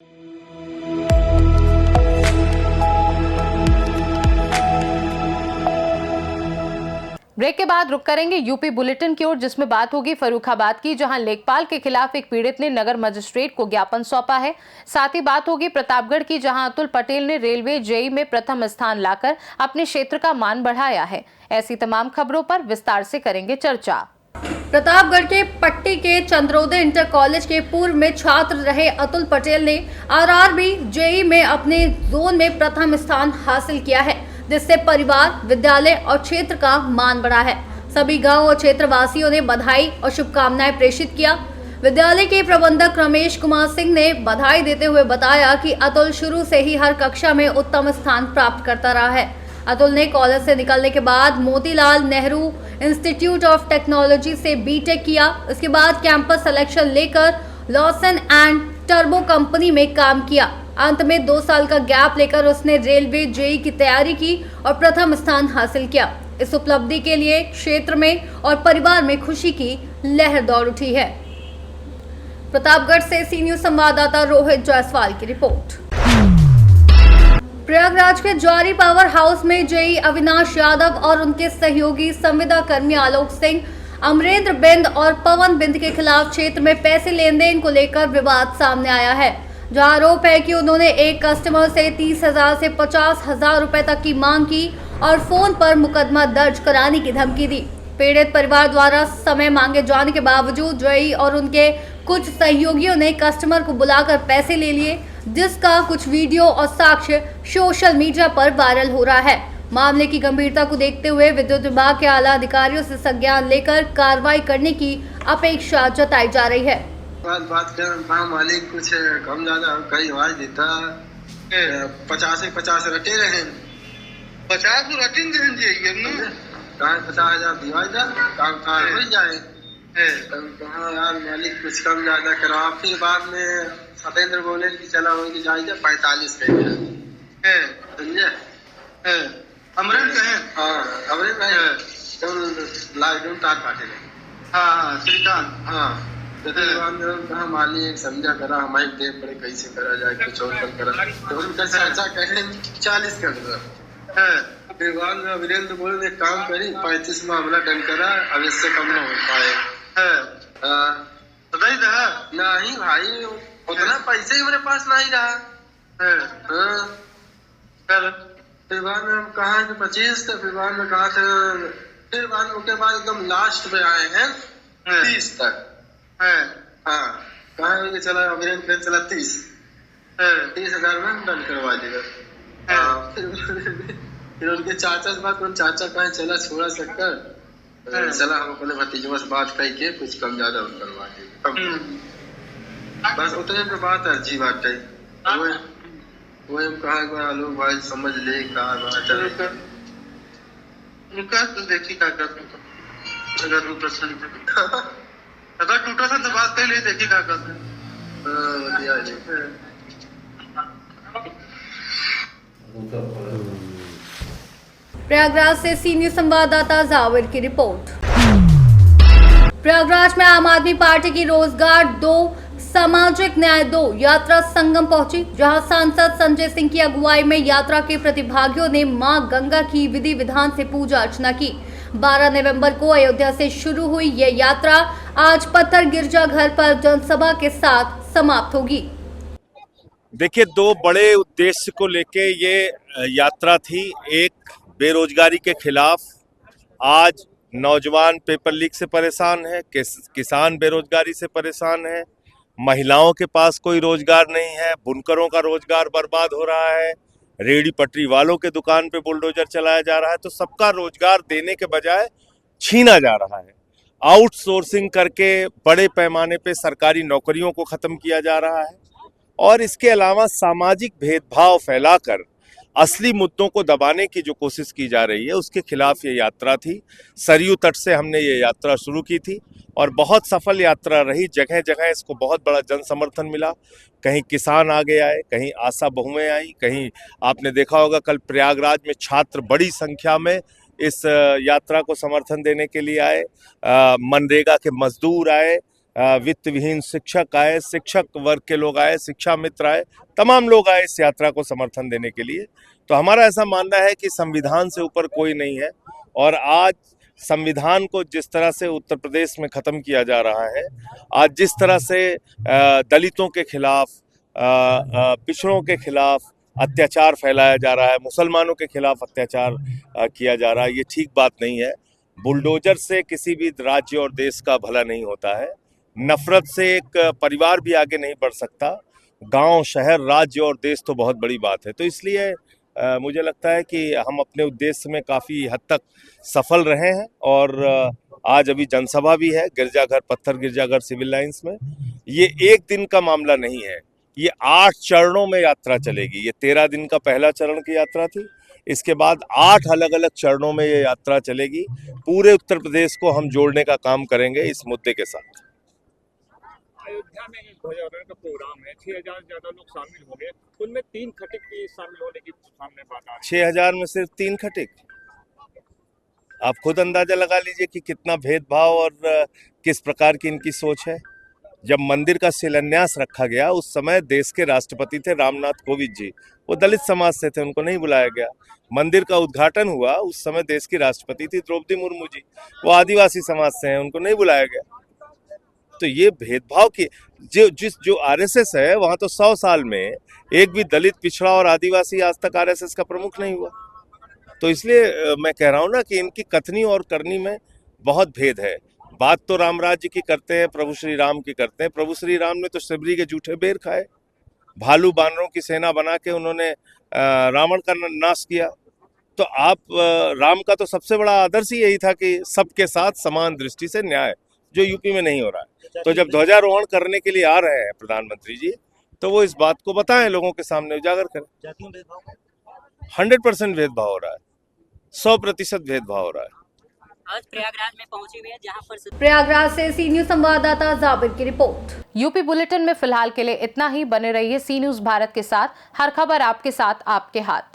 Break के बाद रुक करेंगे यूपी बुलेटिन की ओर, जिसमें बात होगी फर्रुखाबाद की, जहां लेखपाल के खिलाफ एक पीड़ित ने नगर मजिस्ट्रेट को ज्ञापन सौंपा है। साथ ही बात होगी प्रतापगढ़ की, जहां अतुल पटेल ने रेलवे जेईई में प्रथम स्थान लाकर अपने क्षेत्र का मान बढ़ाया है। ऐसी तमाम खबरों पर विस्तार से करेंगे चर्चा। प्रतापगढ़ के पट्टी के चंद्रोदय इंटर कॉलेज के पूर्व में छात्र रहे अतुल पटेल ने आरआरबी जेईई में अपने जोन में प्रथम स्थान हासिल किया है, जिससे परिवार, विद्यालय और क्षेत्र का मान बढ़ा है। सभी गांव और क्षेत्र वासियों ने बधाई और शुभकामनाएं प्रेषित किया। विद्यालय के प्रबंधक रमेश कुमार सिंह ने बधाई देते हुए बताया कि अतुल शुरू से ही हर कक्षा में उत्तम स्थान प्राप्त करता रहा है। अतुल ने कॉलेज से निकलने के बाद Motilal Nehru institute of technology से बीटेक किया। इसके बाद कैंपस सिलेक्शन लेकर लॉसन एंड टर्बो कंपनी में काम किया। अंत में 2 साल का गैप लेकर उसने रेलवे जेईई की तैयारी की और प्रथम स्थान हासिल किया। इस उपलब्धि के लिए क्षेत्र में और परिवार में खुशी की लहर दौड़ उठी है। प्रतापगढ़ से सी न्यूज संवाददाता रोहित जायसवाल की रिपोर्ट। प्रयागराज के जौहरी पावर हाउस में जेईई अविनाश यादव और उनके सहयोगी संविदा कर्मी आलोक सिंह, अमरेंद्र बिंद और पवन बिंद के खिलाफ क्षेत्र में पैसे लेन देन को लेकर विवाद सामने आया है, जहां आरोप है कि उन्होंने एक कस्टमर से 30,000 से 50,000 रुपए तक की मांग की और फोन पर मुकदमा दर्ज कराने की धमकी दी। पीड़ित परिवार द्वारा समय मांगे जाने के बावजूद जेईई और उनके कुछ सहयोगियों ने कस्टमर को बुलाकर पैसे ले लिए, जिसका कुछ वीडियो और साक्ष्य सोशल मीडिया पर वायरल हो रहा है। मामले की गंभीरता को देखते हुए विद्युत विभाग के आला अधिकारियों से संज्ञान लेकर कार्रवाई करने की अपेक्षा जताई जा रही है। बात कर मालिक कुछ कम ज्यादा कई आवाज देता 50 रटे रहे 50 रटिंग रहन जी कहाँ 50,000 दिवाई जा काम हो जाए। कहाँ यार मालिक कुछ कम ज्यादा करा। फिर बाद में सतेंद्र बोले कि चला होगी जाएगा 45 कह समझे। अमरेंद्र कहें हाँ अमरेंद्र भाई लॉकडाउन तार काटे हाँ श्रीकांत हाँ कहा मालिक समझा करा हमारे देव पड़े कैसे करा जाए कुछ और करा तो उनका चर्चा कहे 40 कर दो। फिर बाद में वीरेंद्र बोले एक काम करी 35 में हमला डन करा, अब इससे कम ना हो पाए। नहीं भाई उतना पैसे ही मेरे पास नहीं रहा। फिर बाद में हम कहा कि 25 थे, फिर बाद में कहा था, फिर बाद में उसके बाद एकदम लास्ट में आए हैं 30 तक। हाँ कहा कि चला अभियान फिर चला 30,000 में डन करवा देगा। फिर उनके चाचा से बात, चाचा कहे चला छोड़ा सककर चला हम अपने भतीजों से बात करके कुछ कम ज्यादा करवा देगा। बस उतने पे बात अर्जी बात है वो हम कहा लोग भाई समझ ले कहा तो देखी क्या करते अगर अगर टूटा था तो बात कर ले देखी क्या करते। प्रयागराज से सी न्यूज संवाददाता जावेद की रिपोर्ट। प्रयागराज में आम आदमी पार्टी की रोजगार 2 सामाजिक न्याय 2 यात्रा संगम पहुंची, जहां सांसद संजय सिंह की अगुवाई में यात्रा के प्रतिभागियों ने मां गंगा की विधि विधान से पूजा अर्चना की। 12 नवंबर को अयोध्या से शुरू हुई ये यात्रा आज पत्थर गिरजाघर पर जनसभा के साथ समाप्त होगी। देखिए 2 बड़े उद्देश्य को लेके ये यात्रा थी। एक बेरोजगारी के खिलाफ, आज नौजवान पेपर लीक से परेशान है, किसान बेरोजगारी से परेशान है, महिलाओं के पास कोई रोजगार नहीं है, बुनकरों का रोजगार बर्बाद हो रहा है, रेहड़ी पटरी वालों के दुकान पे बुलडोजर चलाया जा रहा है, तो सबका रोजगार देने के बजाय छीना जा रहा है। आउटसोर्सिंग करके बड़े पैमाने पे सरकारी नौकरियों को खत्म किया जा रहा है और इसके अलावा सामाजिक भेदभाव फैलाकर असली मुद्दों को दबाने की जो कोशिश की जा रही है उसके खिलाफ ये यात्रा थी। सरयू तट से हमने ये यात्रा शुरू की थी और बहुत सफल यात्रा रही। जगह जगह इसको बहुत बड़ा जन समर्थन मिला। कहीं किसान आगे आए, कहीं आशा बहुएं आई, कहीं आपने देखा होगा कल प्रयागराज में छात्र बड़ी संख्या में इस यात्रा को समर्थन देने के लिए आए। मनरेगा के मजदूर आए, वित्त विहीन शिक्षक आए, शिक्षक वर्ग के लोग आए, शिक्षा मित्र आए, तमाम लोग आए इस यात्रा को समर्थन देने के लिए। तो हमारा ऐसा मानना है कि संविधान से ऊपर कोई नहीं है और आज संविधान को जिस तरह से उत्तर प्रदेश में खत्म किया जा रहा है, आज जिस तरह से दलितों के खिलाफ, पिछड़ों के खिलाफ अत्याचार फैलाया जा रहा है, मुसलमानों के खिलाफ अत्याचार किया जा रहा है, ये ठीक बात नहीं है। बुलडोजर से किसी भी राज्य और देश का भला नहीं होता है। नफरत से एक परिवार भी आगे नहीं बढ़ सकता। गांव, शहर, राज्य और देश तो बहुत बड़ी बात है। तो इसलिए मुझे लगता है कि हम अपने उद्देश्य में काफ़ी हद तक सफल रहे हैं और आज अभी जनसभा भी है गिरजाघर, पत्थर गिरजाघर सिविल लाइंस में। ये एक दिन का मामला नहीं है, ये 8 चरणों में यात्रा चलेगी। ये 13 दिन का पहला चरण की यात्रा थी, इसके बाद 8 अलग अलग चरणों में ये यात्रा चलेगी। पूरे उत्तर प्रदेश को हम जोड़ने का काम करेंगे इस मुद्दे के साथ। अयोध्या में एक ध्वजारोहण का प्रोग्राम है, 6,000 से ज्यादा लोग शामिल होंगे, उनमें 3 खटिक की शामिल होने की सामने बात आ रही है। 6,000 में सिर्फ 3 खटिक? आप खुद अंदाजा लगा लीजिए कि कितना भेदभाव और किस प्रकार की इनकी सोच है। जब मंदिर का शिलान्यास रखा गया उस समय देश के राष्ट्रपति थे रामनाथ कोविंद जी, वो दलित समाज से थे, उनको नहीं बुलाया गया। मंदिर का उद्घाटन हुआ उस समय देश की राष्ट्रपति थी द्रौपदी मुर्मू जी, वो आदिवासी समाज से हैं, उनको नहीं बुलाया गया। तो ये भेदभाव की जो आरएसएस है, वहां तो 100 साल में एक भी दलित, पिछड़ा और आदिवासी आज तक आरएसएस का प्रमुख नहीं हुआ। तो इसलिए मैं कह रहा हूं ना कि इनकी कथनी और करनी में बहुत भेद है। बात तो राम राज्य की करते हैं, प्रभु श्री राम की करते हैं। प्रभु श्री राम ने तो शबरी के जूठे बेर खाए, भालू बानरों की सेना बना के उन्होंने रावण का नाश किया। तो आप राम का तो सबसे बड़ा आदर्श ही यही था कि सबके साथ समान दृष्टि से न्याय, जो यूपी में नहीं हो रहा है। तो जब ध्वजारोहण करने के लिए आ रहे हैं प्रधानमंत्री जी, तो वो इस बात को बताएं, लोगों के सामने उजागर करें। 100% भेदभाव हो रहा है, 100% भेदभाव हो रहा है। आज प्रयागराज में पहुंचे हुए हैं, जहां पर प्रयागराज से सी न्यूज संवाददाता जाबिर की रिपोर्ट। यूपी बुलेटिन में फिलहाल के लिए इतना ही। बने रहिए सी न्यूज भारत के साथ, हर खबर आपके साथ, आपके हाथ।